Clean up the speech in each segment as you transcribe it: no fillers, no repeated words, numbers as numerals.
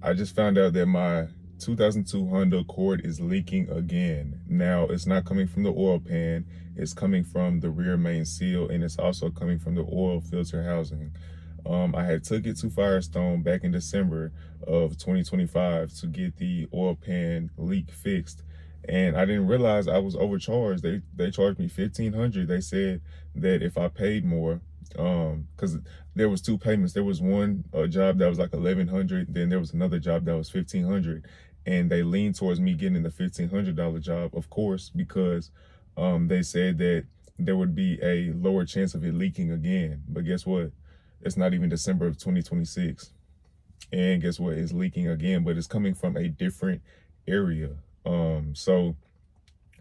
I just found out that my 2002 Honda Accord is leaking again. Now, it's not coming from the oil pan, it's coming from the rear main seal, and it's also coming from the oil filter housing. I had took it to Firestone back in December of 2025 to get the oil pan leak fixed. And I didn't realize I was overcharged. They charged me $1,500. They said that if I paid more, because there was two payments. There was one job that was like 1,100, then there was another job that was 1,500, and they leaned towards me getting the $1,500 job, of course, because they said that there would be a lower chance of it leaking again. But guess what? It's not even December of 2026, and guess what? It's leaking again, but it's coming from a different area. So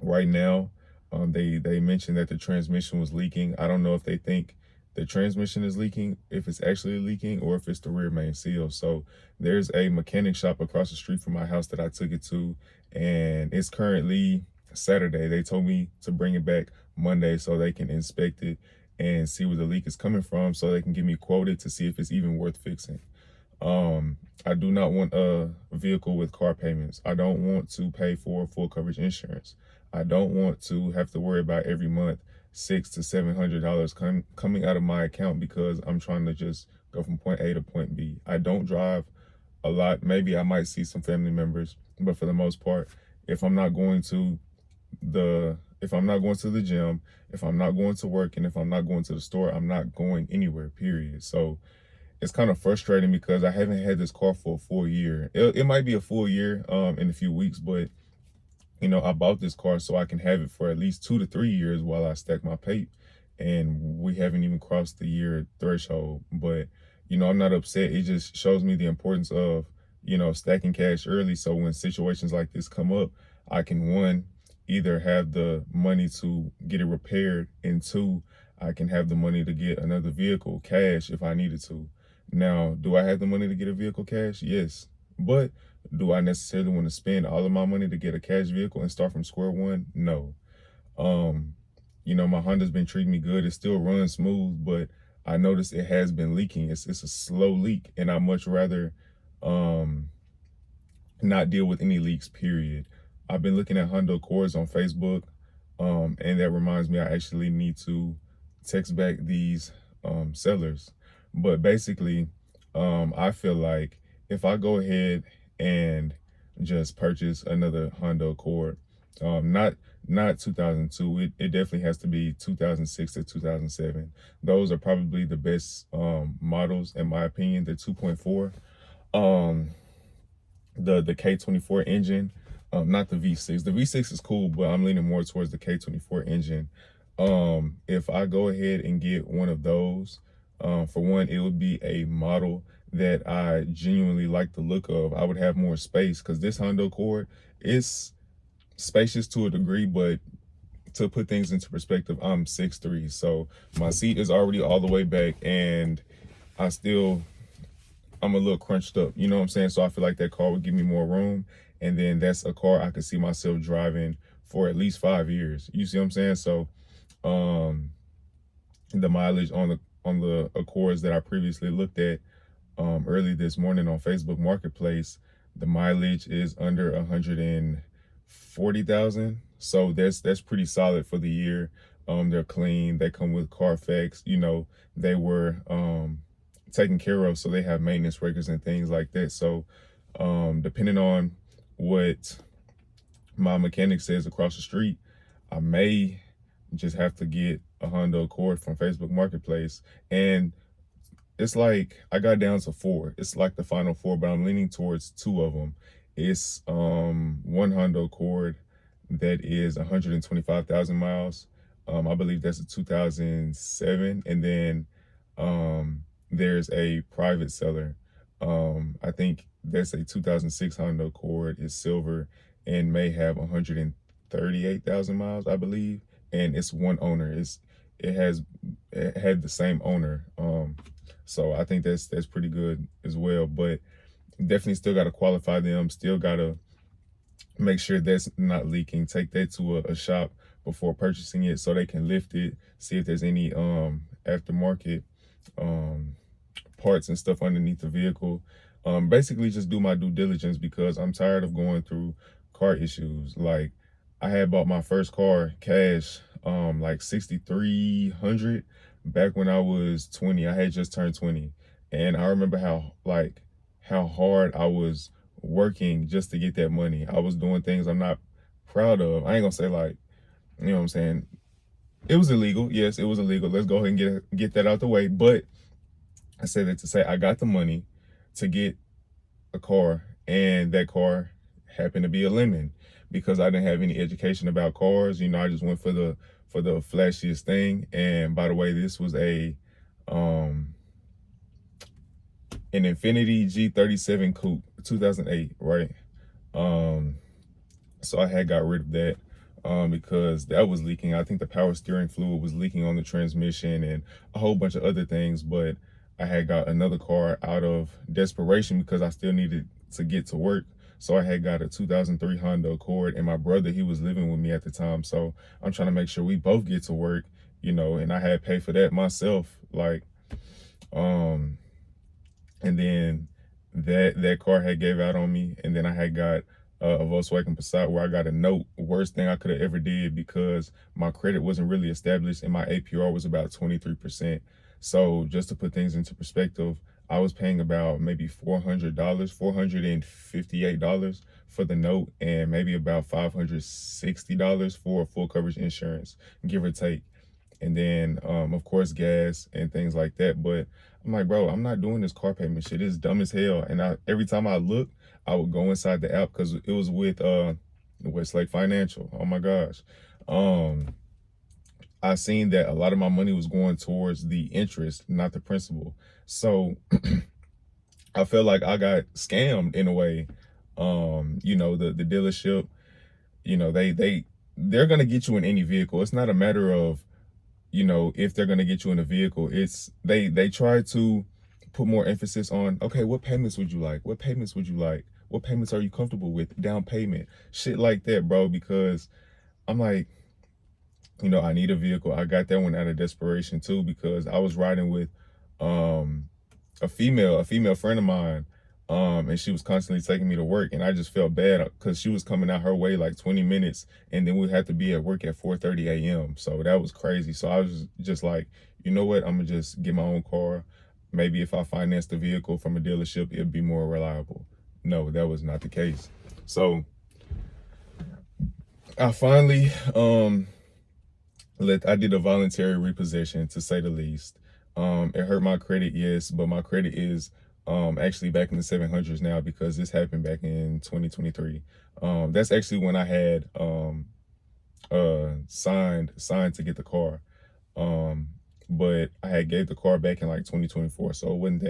right now, they mentioned that the transmission was leaking. I don't know if they think the transmission is leaking, if it's actually leaking, or if it's the rear main seal. So there's a mechanic shop across the street from my house that I took it to, and it's currently Saturday. They told me to bring it back Monday so they can inspect it and see where the leak is coming from, so they can get me quoted to see if it's even worth fixing. I do not want a vehicle with car payments. I don't want to pay for full coverage insurance. I don't want to have to worry about every month $600 to $700 coming out of my account because I'm trying to just go from point A to point B. I don't drive a lot. Maybe I might see some family members, but for the most part, if I'm not going to the gym, if I'm not going to work, and if I'm not going to the store, I'm not going anywhere, period. So it's kind of frustrating because I haven't had this car for a full year. It might be a full year in a few weeks, but you know, I bought this car so I can have it for at least 2 to 3 years while I stack my pay. And we haven't even crossed the year threshold. But, you know, I'm not upset. It just shows me the importance of, you know, stacking cash early. So when situations like this come up, I can, one, either have the money to get it repaired, and two, I can have the money to get another vehicle cash if I needed to. Now, do I have the money to get a vehicle cash? Yes. But do I necessarily want to spend all of my money to get a cash vehicle and start from square one? No. You know, my Honda's been treating me good. It still runs smooth, but I noticed it has been leaking. It's a slow leak, and I much rather not deal with any leaks, period. I've been looking at Honda Accords on Facebook, and that reminds me I actually need to text back these sellers. But basically, I feel like if I go ahead and just purchase another Honda Accord, not 2002, it definitely has to be 2006 to 2007. Those are probably the best models in my opinion. The 2.4, the K24 engine, not the V6. The V6 is cool, but I'm leaning more towards the K24 engine. If I go ahead and get one of those, for one, it would be a model that I genuinely like the look of. I would have more space because this Honda Accord is spacious to a degree, but to put things into perspective, I'm 6'3", so my seat is already all the way back, and I'm a little crunched up, you know what I'm saying? So I feel like that car would give me more room, and then that's a car I could see myself driving for at least 5 years. You see what I'm saying? So the mileage on the Accords that I previously looked at early this morning on Facebook Marketplace, the mileage is under 140,000. So that's pretty solid for the year. They're clean. They come with Carfax. You know, they were taken care of, so they have maintenance records and things like that. So depending on what my mechanic says across the street, I may just have to get a Honda Accord from Facebook Marketplace. And it's like I got down to 4. It's like the final 4, but I'm leaning towards 2 of them. It's one Honda Accord that is 125,000 miles. I believe that's a 2007, and then there's a private seller. I think that's a 2006 Honda Accord. It's silver and may have 138,000 miles, I believe, and it's one owner. It had the same owner. So I think that's pretty good as well, but definitely still got to qualify them. Still got to make sure that's not leaking. Take that to a shop before purchasing it so they can lift it, see if there's any aftermarket parts and stuff underneath the vehicle. Basically just do my due diligence because I'm tired of going through car issues. Like I had bought my first car cash, like 6,300 back when I was 20. I had just turned 20. And I remember how hard I was working just to get that money. I was doing things I'm not proud of. I ain't gonna say like, you know what I'm saying? It was illegal. Yes, it was illegal. Let's go ahead and get that out the way. But I said that to say I got the money to get a car, and that car happened to be a lemon because I didn't have any education about cars. You know, I just went for the flashiest thing. And by the way, this was a an Infiniti G37 Coupe, 2008, right? Um, so I had got rid of that because that was leaking. I think the power steering fluid was leaking on the transmission and a whole bunch of other things. But I had got another car out of desperation because I still needed to get to work. So I had got a 2003 Honda Accord, and my brother, he was living with me at the time. So I'm trying to make sure we both get to work, you know, and I had paid for that myself. Like, and then that car had gave out on me, and then I had got a Volkswagen Passat where I got a note. Worst thing I could have ever did because my credit wasn't really established and my APR was about 23%. So just to put things into perspective, I was paying about maybe $400, $458 for the note, and maybe about $560 for full coverage insurance, give or take. And then of course gas and things like that. But I'm like, bro, I'm not doing this car payment shit. It's dumb as hell. And every time I look, I would go inside the app because it was with Westlake Financial. Oh my gosh. I seen that a lot of my money was going towards the interest, not the principal. So I felt like I got scammed in a way. You know, the dealership, you know, they're gonna get you in any vehicle. It's not a matter of, you know, if they're going to get you in a vehicle. It's they try to put more emphasis on, okay, what payments would you like? What payments would you like? What payments are you comfortable with? Down payment, shit like that, bro. Because I'm like, you know, I need a vehicle. I got that one out of desperation too, because I was riding with a female friend of mine, and she was constantly taking me to work, and I just felt bad because she was coming out her way like 20 minutes, and then we had to be at work at 4:30 a.m. So that was crazy. So I was just like, you know what, I'm gonna just get my own car. Maybe if I finance the vehicle from a dealership, it'd be more reliable. No, that was not the case. So I finally I did a voluntary repossession, to say the least. It hurt my credit, yes, but my credit is actually back in the 700s now because this happened back in 2023. That's actually when I had signed to get the car. But I had gave the car back in like 2024, so it wasn't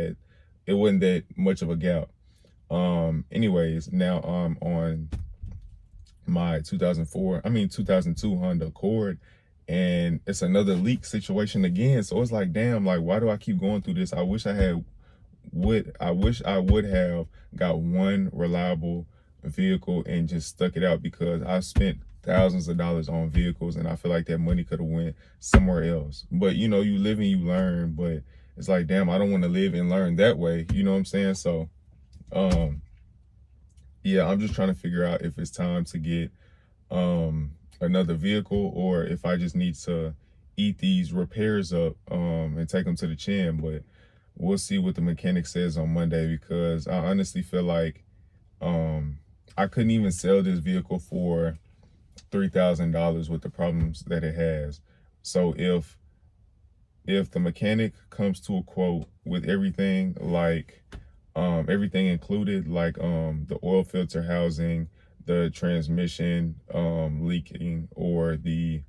that much of a gap. Anyways, now I'm on my 2002 Honda Accord, and it's another leak situation again. So it's like, damn, like, why do I keep going through this? I wish I would have got one reliable vehicle and just stuck it out, because I spent thousands of dollars on vehicles and I feel like that money could have went somewhere else. But you know, you live and you learn. But it's like, damn, I don't want to live and learn that way. You know what I'm saying? So yeah, I'm just trying to figure out if it's time to get another vehicle, or if I just need to eat these repairs up and take them to the chin. But we'll see what the mechanic says on Monday, because I honestly feel like I couldn't even sell this vehicle for $3,000 with the problems that it has. So if the mechanic comes to a quote with everything, like everything included, like the oil filter housing, the transmission leaking, or the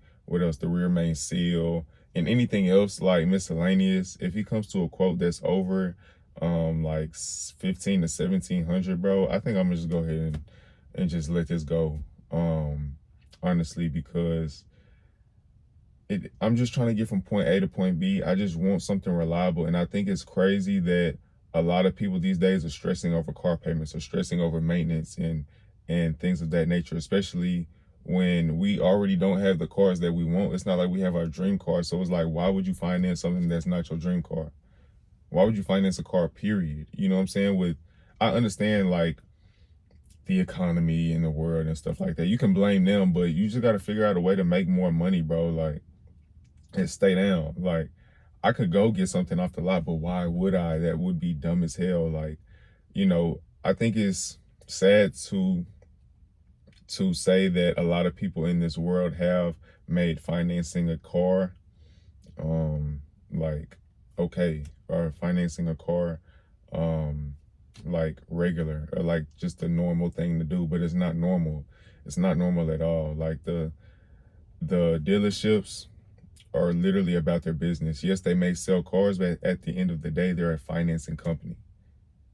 rear main seal, and anything else like miscellaneous, if he comes to a quote that's over like 15 to 1700, bro, I think I'm gonna just go ahead and just let this go, honestly, because I'm just trying to get from point A to point B. I just want something reliable. And I think it's crazy that a lot of people these days are stressing over car payments, or stressing over maintenance and things of that nature, especially when we already don't have the cars that we want. It's not like we have our dream car. So it's like, why would you finance something that's not your dream car? Why would you finance a car, period? You know what I'm saying? I understand like the economy and the world and stuff like that. You can blame them, but you just got to figure out a way to make more money, bro. Like, and stay down. Like, I could go get something off the lot, but why would I? That would be dumb as hell. Like, I think it's sad to say that a lot of people in this world have made financing a car like okay, or financing a car like regular, or like just a normal thing to do, but it's not normal. It's not normal at all. Like the dealerships are literally about their business. Yes, they may sell cars, but at the end of the day, they're a financing company.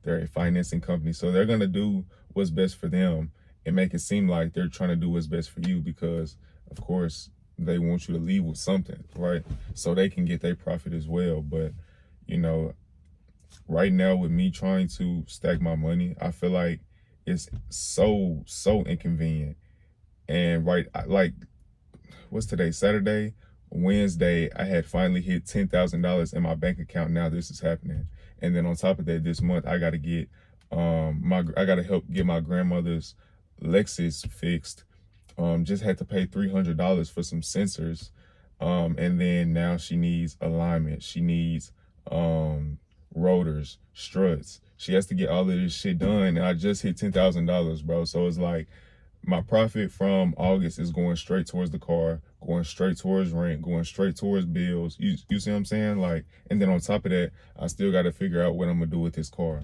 They're a financing company. So they're going to do what's best for them and make it seem like they're trying to do what's best for you because, of course, they want you to leave with something, right? So they can get their profit as well. But, you know, right now with me trying to stack my money, I feel like it's so inconvenient. And like what's today? Saturday, Wednesday, I had finally hit $10,000 in my bank account. Now this is happening, and then on top of that, this month I got to get I got to help get my grandmother's Lexus fixed. Just had to pay $300 for some sensors, and then now she needs alignment. She needs rotors, struts. She has to get all of this shit done, and I just hit $10,000, bro. So it's like my profit from August is going straight towards the car, going straight towards rent, going straight towards bills. You see what I'm saying? Like, and then on top of that, I still got to figure out what I'm gonna do with this car.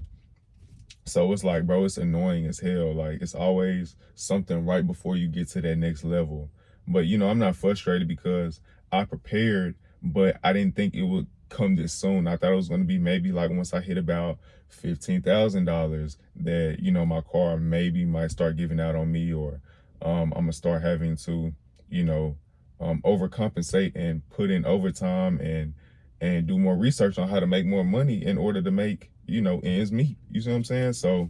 So it's like, bro, it's annoying as hell. Like, it's always something right before you get to that next level. But I'm not frustrated because I prepared, but I didn't think it would come this soon. I thought it was gonna be maybe like once I hit about $15,000 that my car maybe might start giving out on me, or I'm gonna start having to overcompensate and put in overtime and do more research on how to make more money in order to make ends meet. You see what I'm saying? So,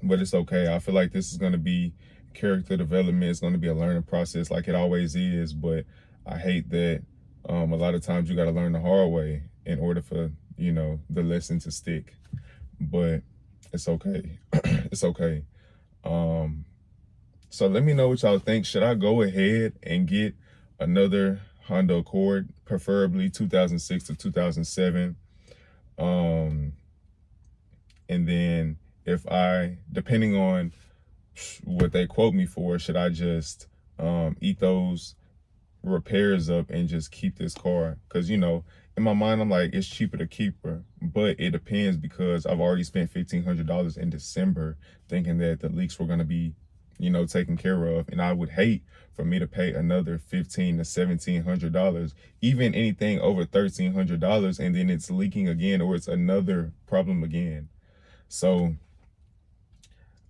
but it's okay. I feel like this is going to be character development. It's going to be a learning process like it always is. But I hate that a lot of times you got to learn the hard way in order for the lesson to stick. But it's okay. It's okay. So let me know what y'all think. Should I go ahead and get another Honda Accord, preferably 2006 to 2007? And then depending on what they quote me for, should I just eat those repairs up and just keep this car? Because in my mind I'm like, it's cheaper to keep her, but it depends because I've already spent $1,500 in December thinking that the leaks were going to be taken care of, and I would hate for me to pay another $1,500 to $1,700, even anything over $1,300, and then it's leaking again, or it's another problem again. So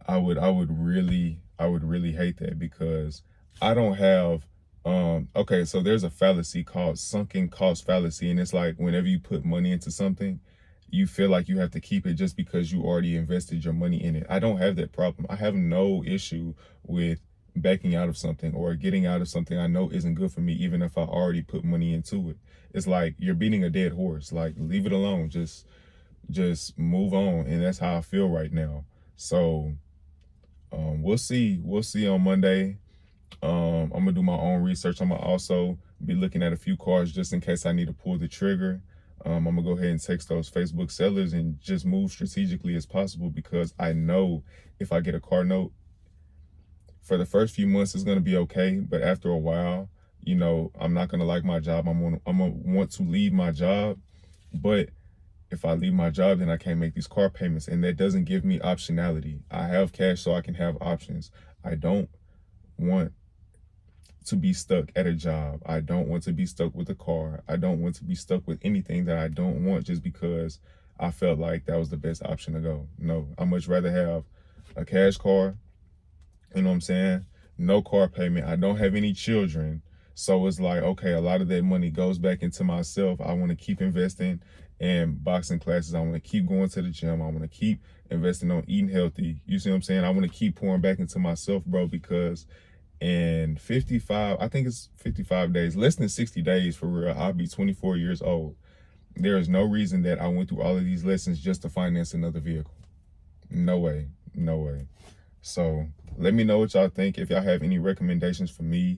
I would really hate that, because I don't have okay, so there's a fallacy called sunken cost fallacy, and it's like whenever you put money into something, you feel like you have to keep it just because you already invested your money in it. I don't have that problem. I have no issue with backing out of something or getting out of something I know isn't good for me, even if I already put money into it. It's like you're beating a dead horse. Like, leave it alone. Just move on. And that's how I feel right now. So we'll see on Monday. I'm gonna do my own research. I'm gonna also be looking at a few cars just in case I need to pull the trigger. I'm gonna go ahead and text those Facebook sellers and just move strategically as possible, because I know if I get a car note, for the first few months it's gonna be okay, but after a while, I'm not gonna like my job. I'm gonna want to leave my job, but if I leave my job, then I can't make these car payments, and that doesn't give me optionality. I have cash so I can have options. I don't want to be stuck at a job. I don't want to be stuck with a car. I don't want to be stuck with anything that I don't want just because I felt like that was the best option to go. No, I'd much rather have a cash car, you know what I'm saying? No car payment. I don't have any children. So it's like, okay, a lot of that money goes back into myself. I want to keep investing in boxing classes. I want to keep going to the gym. I want to keep investing on eating healthy. You see what I'm saying? I want to keep pouring back into myself, bro, because in 55, I think it's 55 days, less than 60 days for real, I'll be 24 years old. There is no reason that I went through all of these lessons just to finance another vehicle. No way. No way. So let me know what y'all think. If y'all have any recommendations for me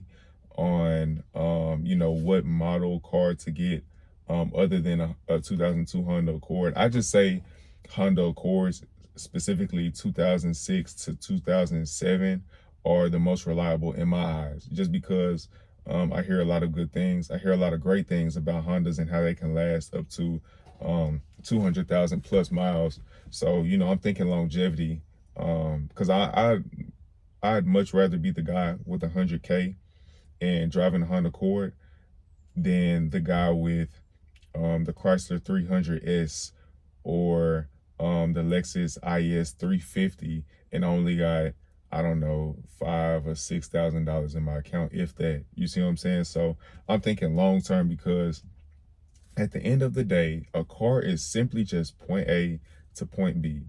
on, what model car to get, other than a 2002 Honda Accord. I just say Honda Accords, specifically 2006 to 2007, are the most reliable in my eyes, just because I hear a lot of good things. I hear a lot of great things about Hondas and how they can last up to 200,000 plus miles. So, I'm thinking longevity, because I'd much rather be the guy with 100K and driving a Honda Accord than the guy with the Chrysler 300S or the Lexus IS 350 and only got, I don't know, $5,000 or $6,000 in my account, if that. You see what I'm saying? So I'm thinking long term, because at the end of the day, a car is simply just point A to point B.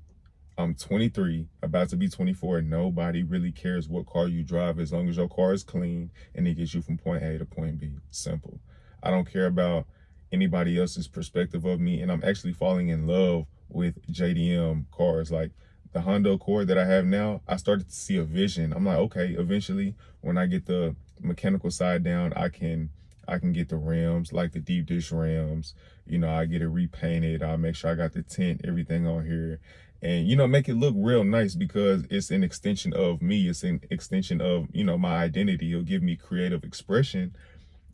I'm 23, about to be 24. Nobody really cares what car you drive as long as your car is clean and it gets you from point A to point B. Simple. I don't care about anybody else's perspective of me, and I'm actually falling in love with JDM cars. Like the Honda Accord that I have now, I started to see a vision. I'm like, okay, eventually when I get the mechanical side down, I can get the rims, like the deep dish rims. I get it repainted. I make sure I got the tint, everything on here, and make it look real nice, because it's an extension of me. It's an extension of my identity. It'll give me creative expression,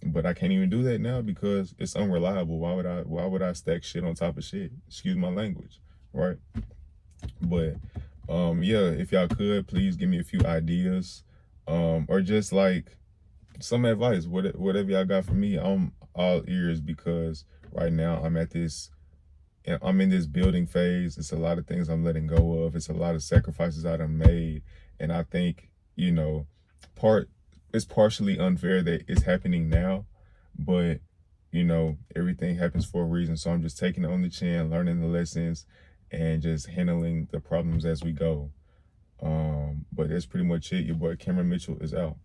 but I can't even do that now because it's unreliable. Why would I stack shit on top of shit? Excuse my language, right? But yeah, if y'all could please give me a few ideas, or just like some advice, whatever y'all got for me. I'm all ears, because right now I'm in this building phase. It's a lot of things I'm letting go of. It's a lot of sacrifices I've made. And I think, part it's partially unfair that it's happening now, but everything happens for a reason. So I'm just taking it on the chin, learning the lessons, and just handling the problems as we go. But that's pretty much it. Your boy Cameron Mitchell is out.